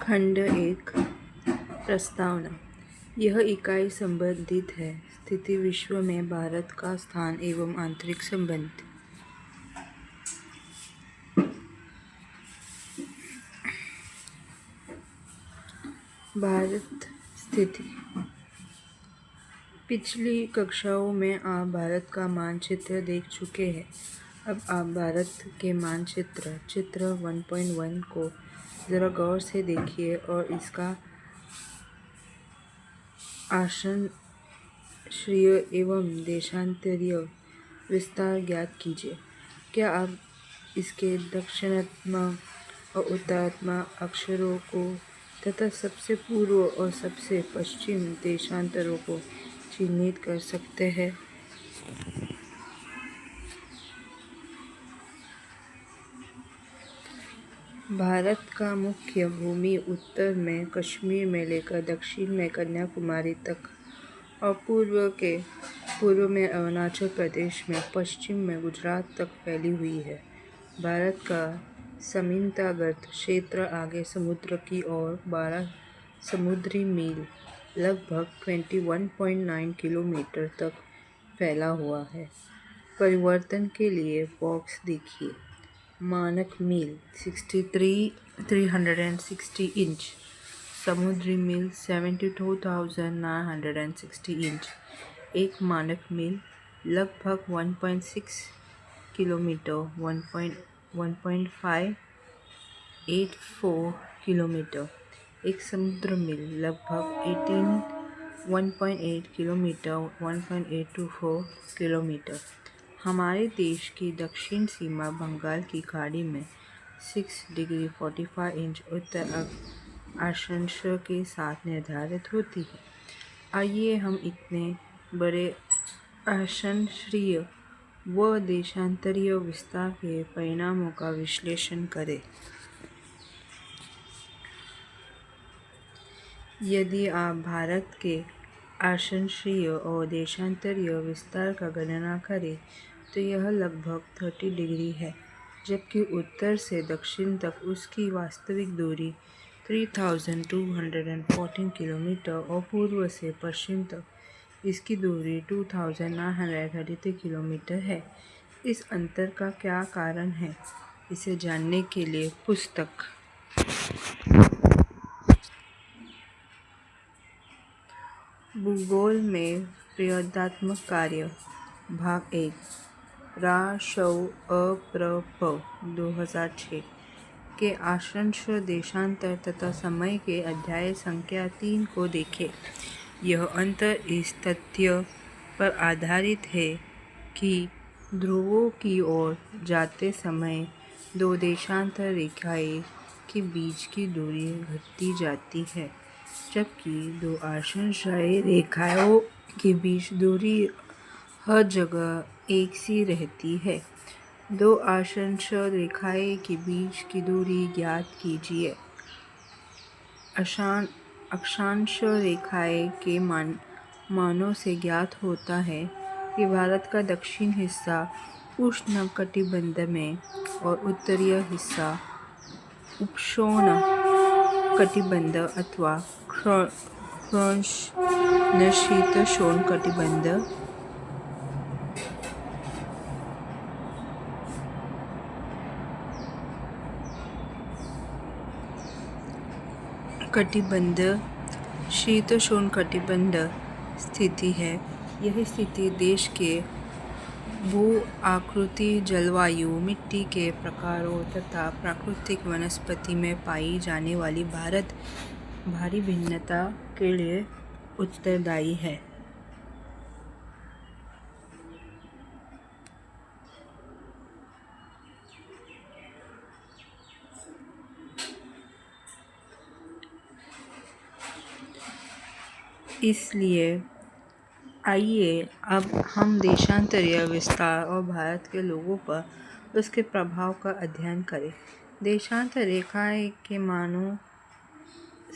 खंड एक प्रस्तावना। यह इकाई संबंधित है स्थिति विश्व में भारत का स्थान एवं आंतरिक संबंध। भारत स्थिति। पिछली कक्षाओं में आप भारत का मानचित्र देख चुके हैं। अब आप भारत के मानचित्र चित्र 1.1 को जरा गौर से देखिए और इसका आक्षेपीय एवं देशांतरीय विस्तार ज्ञात कीजिए। क्या आप इसके दक्षिणात्मक और उत्तरात्मक अक्षरों को तथा सबसे पूर्व और सबसे पश्चिम देशांतरों को चिह्नित कर सकते हैं? भारत का मुख्य भूमि उत्तर में कश्मीर में लेकर दक्षिण में कन्याकुमारी तक और पूर्व में अरुणाचल प्रदेश में, पश्चिम में गुजरात तक फैली हुई है। भारत का सीमांतर्गत क्षेत्र आगे समुद्र की ओर 12 समुद्री मील लगभग 21.9 किलोमीटर तक फैला हुआ है। परिवर्तन के लिए बॉक्स देखिए। मानक मील 360 इंच, समुद्री मील 72,960 इंच। एक मानक मील लगभग 1.6 किलोमीटर 1.584 किलोमीटर। एक समुद्र मील लगभग 1.8 किलोमीटर 1.824 किलोमीटर। हमारे देश की दक्षिण सीमा बंगाल की खाड़ी में 6 डिग्री 45 इंच उत्तर अक्षांश के साथ निर्धारित होती है। आइए हम इतने बड़े अक्षांशीय व देशांतरीय विस्तार के परिणामों का विश्लेषण करें। यदि आप भारत के अक्षांशीय और देशांतरीय विस्तार का गणना करें तो यह लगभग 30 डिग्री है, जबकि उत्तर से दक्षिण तक उसकी वास्तविक दूरी 3,214 किलोमीटर और पूर्व से पश्चिम तक इसकी दूरी 2,933 किलोमीटर है। इस अंतर का क्या कारण है, इसे जानने के लिए पुस्तक भूगोल में प्रयोगात्मक कार्य भाग 1 रा.शौ.अ.प्र.प. 2006 के अक्षांश देशांतर तथा समय के अध्याय संख्या 3 को देखें। यह अंतर इस तथ्य पर आधारित है कि ध्रुवों की ओर जाते समय दो देशांतर रेखाएं के बीच की दूरी घटती जाती है, जबकि दो अक्षांशीय रेखाओं के बीच दूरी हर जगह एक सी रहती है। दो अक्षांशीय रेखाएं के बीच की दूरी ज्ञात कीजिए। अक्षांशीय रेखाएं के मानों से ज्ञात होता है कि भारत का दक्षिणी हिस्सा उष्णकटिबंध में और उत्तरी हिस्सा उपोष्णकटिबंध अथवा शीतोष्णकटिबंध शीतोष्णकटिबंध स्थिति है। यह स्थिति देश के भू आकृति, जलवायु, मिट्टी के प्रकारों तथा प्राकृतिक वनस्पति में पाई जाने वाली भारी भिन्नता के लिए उत्तरदायी है। इसलिए आइए अब हम देशांतरीय विस्तार और भारत के लोगों पर उसके प्रभाव का अध्ययन करें। देशांतर रेखाएं के मानों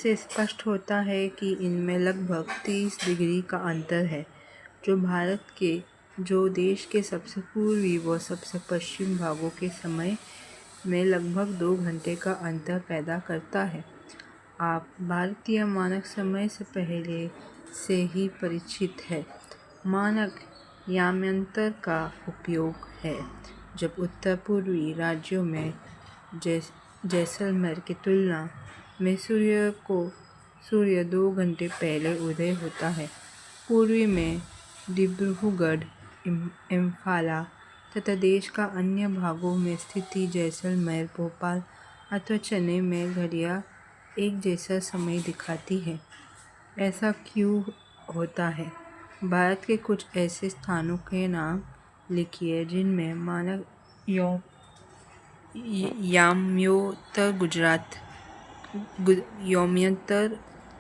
से स्पष्ट होता है कि इनमें लगभग 30 डिग्री का अंतर है, जो देश के सबसे पूर्वी व सबसे पश्चिम भागों के समय में लगभग 2 घंटे का अंतर पैदा करता है। आप भारतीय मानक समय से पहले से ही परिचित हैं। मानक याम्यांतर का उपयोग है जब उत्तर पूर्वी राज्यों में जैसलमेर की तुलना में सूर्य 2 घंटे पहले उदय होता है। पूर्वी में डिब्रूगढ़, इम्फाला तथा देश का अन्य भागों में स्थित जैसलमेर, भोपाल अथवा चेन्नई में घड़ियाँ एक जैसा समय दिखाती है। ऐसा क्यों होता है? भारत के कुछ ऐसे स्थानों के नाम लिखिए जिनमें मानक याम्योत्तर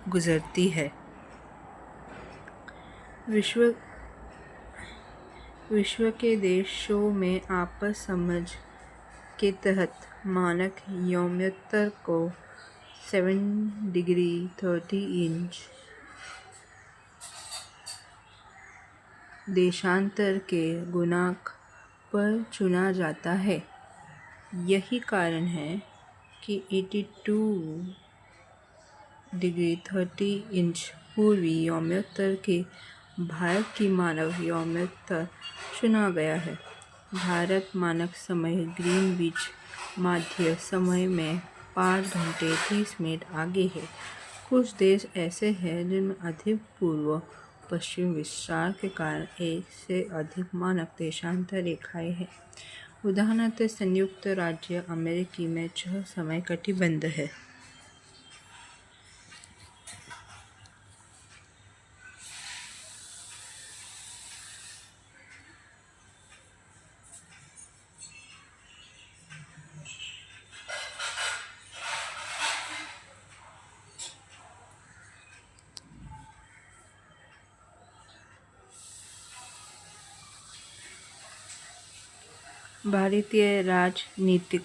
गुजरती है। विश्व के देशों में आपस समझ के तहत मानक याम्योत्तर को 7 डिग्री 30" देशांतर के गुणांक पर चुना जाता है। यही कारण है कि 82 डिग्री 30" पूर्वी याम्योत्तर के भारत की मानक याम्योत्तर चुना गया है। भारत मानक समय ग्रीनविच मध्य समय में 5 घंटे 30 मिनट आगे है। कुछ देश ऐसे हैं जिनमें अधिक पूर्व पश्चिम विस्तार के कारण एक से अधिक मानक देशांतर रेखाएं हैं। उदाहरणतः संयुक्त राज्य अमेरिका में 6 समय कटिबंध है। भारतीय राजनीतिक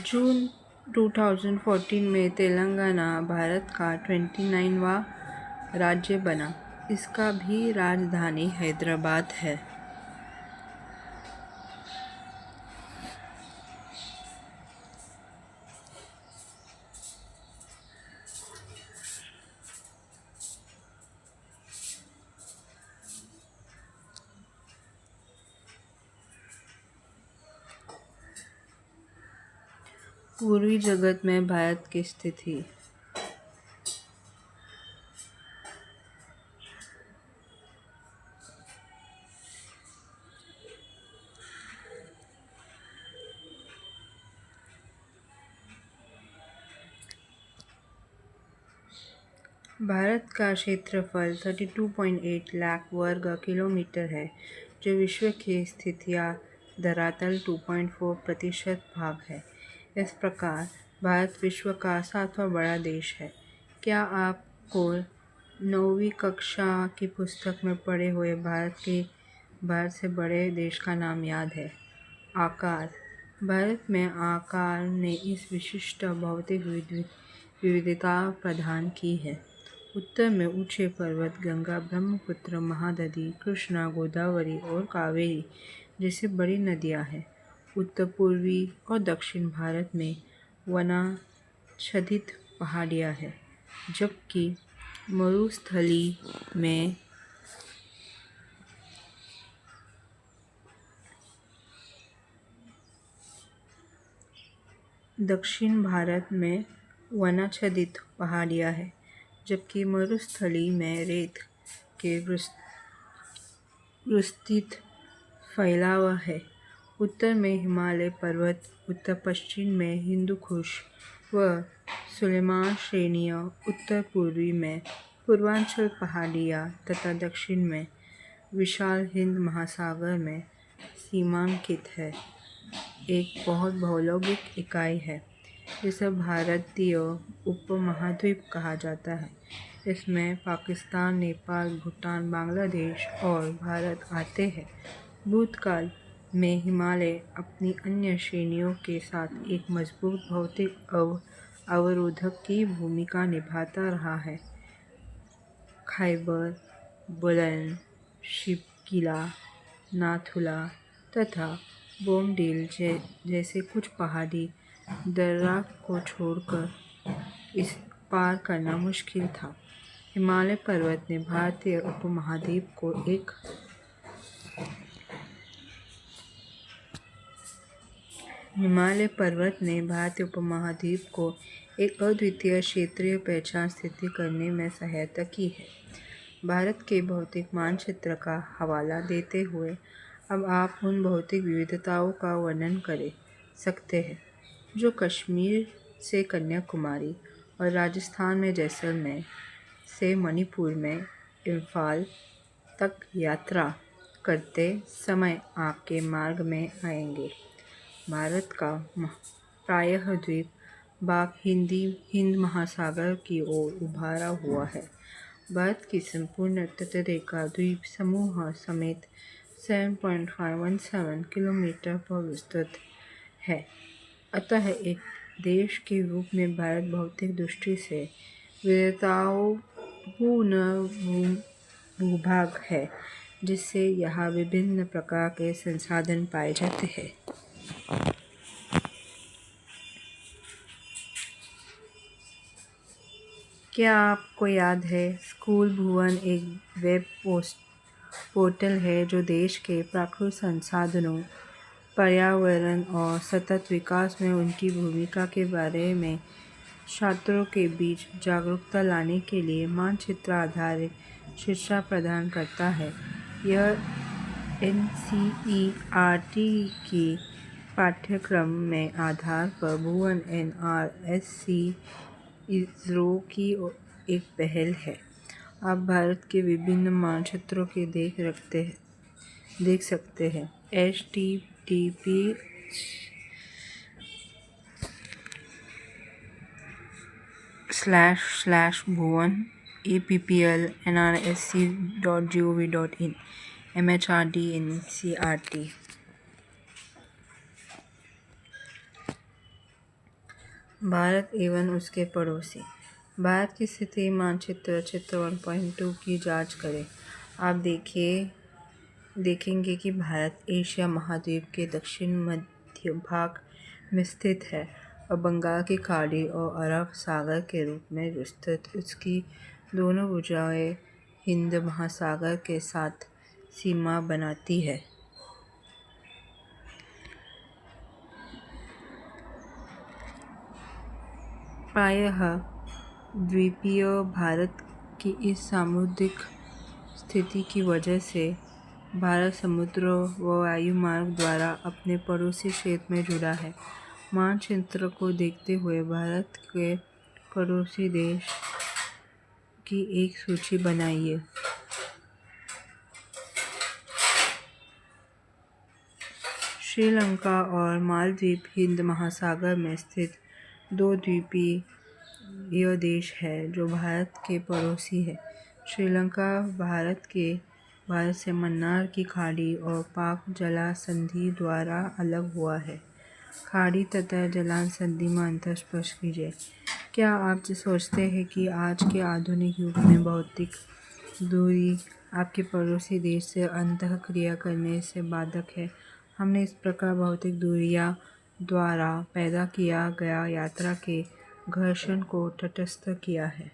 जून 2014 में तेलंगाना भारत का 29वां राज्य बना। इसका भी राजधानी हैदराबाद है। पूर्वी जगत में भारत की स्थिति। भारत का क्षेत्रफल 32.8 लाख वर्ग किलोमीटर है, जो विश्व की स्थितियाँ धरातल 2.4% भाग है। इस प्रकार भारत विश्व का 7वां बड़ा देश है। क्या आपको 9वीं कक्षा की पुस्तक में पढ़े हुए भारत से बड़े देश का नाम याद है? आकार। भारत में आकार ने इस विशिष्ट भौतिक विविधता प्रदान की है। उत्तर में ऊंचे पर्वत, गंगा, ब्रह्मपुत्र, महानदी, कृष्णा, गोदावरी और कावेरी जैसी बड़ी नदियां हैं। उत्तर पूर्वी और दक्षिण भारत में वनाच्छादित पहाड़ियां हैं, जबकि मरुस्थली में दक्षिण भारत में वनाच्छादित पहाड़ियां हैं, जबकि मरुस्थली में रेत के विस्तृत फैलाव है। उत्तर में हिमालय पर्वत, उत्तर पश्चिम में हिंदुकुश व सुलेमान श्रेणियाँ, उत्तर पूर्वी में पूर्वांचल पहाड़ियाँ तथा दक्षिण में विशाल हिंद महासागर में सीमांकित है। एक बहुत भौगोलिक इकाई है जिसे भारतीय उपमहाद्वीप कहा जाता है। इसमें पाकिस्तान, नेपाल, भूटान, बांग्लादेश और भारत आते हैं। भूतकाल में हिमालय अपनी अन्य श्रेणियों के साथ एक मजबूत भौतिक अवरोधक की भूमिका निभाता रहा है। खैबर, बुलंद, शिपकिला, नाथुला तथा बोमडील जैसे कुछ पहाड़ी दर्रा को छोड़कर इस पार करना मुश्किल था। हिमालय पर्वत ने भारतीय उपमहाद्वीप को एक अद्वितीय क्षेत्रीय पहचान स्थिति करने में सहायता की है। भारत के भौतिक मानचित्र का हवाला देते हुए अब आप उन भौतिक विविधताओं का वर्णन कर सकते हैं जो कश्मीर से कन्याकुमारी और राजस्थान में जैसलमेर से मणिपुर में इम्फाल तक यात्रा करते समय आपके मार्ग में आएंगे। भारत का प्रायः द्वीप भाग हिंद महासागर की ओर उभारा हुआ है। भारत की संपूर्ण तटरेखा द्वीप समूह समेत 7.517 किलोमीटर पर विस्तृत है। अतः एक देश के रूप में भारत भौतिक दृष्टि से विविधतापूर्ण भूभाग है, जिससे यहाँ विभिन्न प्रकार के संसाधन पाए जाते हैं। क्या आपको याद है, स्कूल भुवन एक वेब पोर्टल है जो देश के प्राकृतिक संसाधनों, पर्यावरण और सतत विकास में उनकी भूमिका के बारे में छात्रों के बीच जागरूकता लाने के लिए मानचित्र आधारित शिक्षा प्रदान करता है। यह NCERT की पाठ्यक्रम में आधार पर भुवन NRSC इसरो की एक पहल है। आप भारत के विभिन्न मानचित्रों के देख सकते हैं। http://bhuvan.appl.nrsc.gov.in MHRD NCERT। भारत एवं उसके पड़ोसी। भारत की स्थिति मानचित्र चित्र 1.2 की जांच करें। आप देखेंगे कि भारत एशिया महाद्वीप के दक्षिण मध्य भाग में स्थित है और बंगाल की खाड़ी और अरब सागर के रूप में विस्तृत इसकी दोनों भुजाएं हिंद महासागर के साथ सीमा बनाती है। प्रायः द्वीपीय भारत की इस सामुद्रिक स्थिति की वजह से भारत समुद्र व वायु मार्ग द्वारा अपने पड़ोसी क्षेत्र में जुड़ा है। मानचित्र को देखते हुए भारत के पड़ोसी देश की एक सूची बनाइए। श्रीलंका और मालदीव हिंद महासागर में स्थित दो द्वीपीय देश हैं जो भारत के पड़ोसी हैं। श्रीलंका भारत से मन्नार की खाड़ी और पाक जलांध संधि द्वारा अलग हुआ है। खाड़ी तथा जलांध संधि में अंतर स्पष्ट कीजिए। क्या आप सोचते हैं कि आज के आधुनिक युग में भौतिक दूरी आपके पड़ोसी देश से अंतःक्रिया करने से बाधक है? हमने इस प्रकार भौतिक दूरियों द्वारा पैदा किया गया यात्रा के घर्षण को तटस्थ किया है।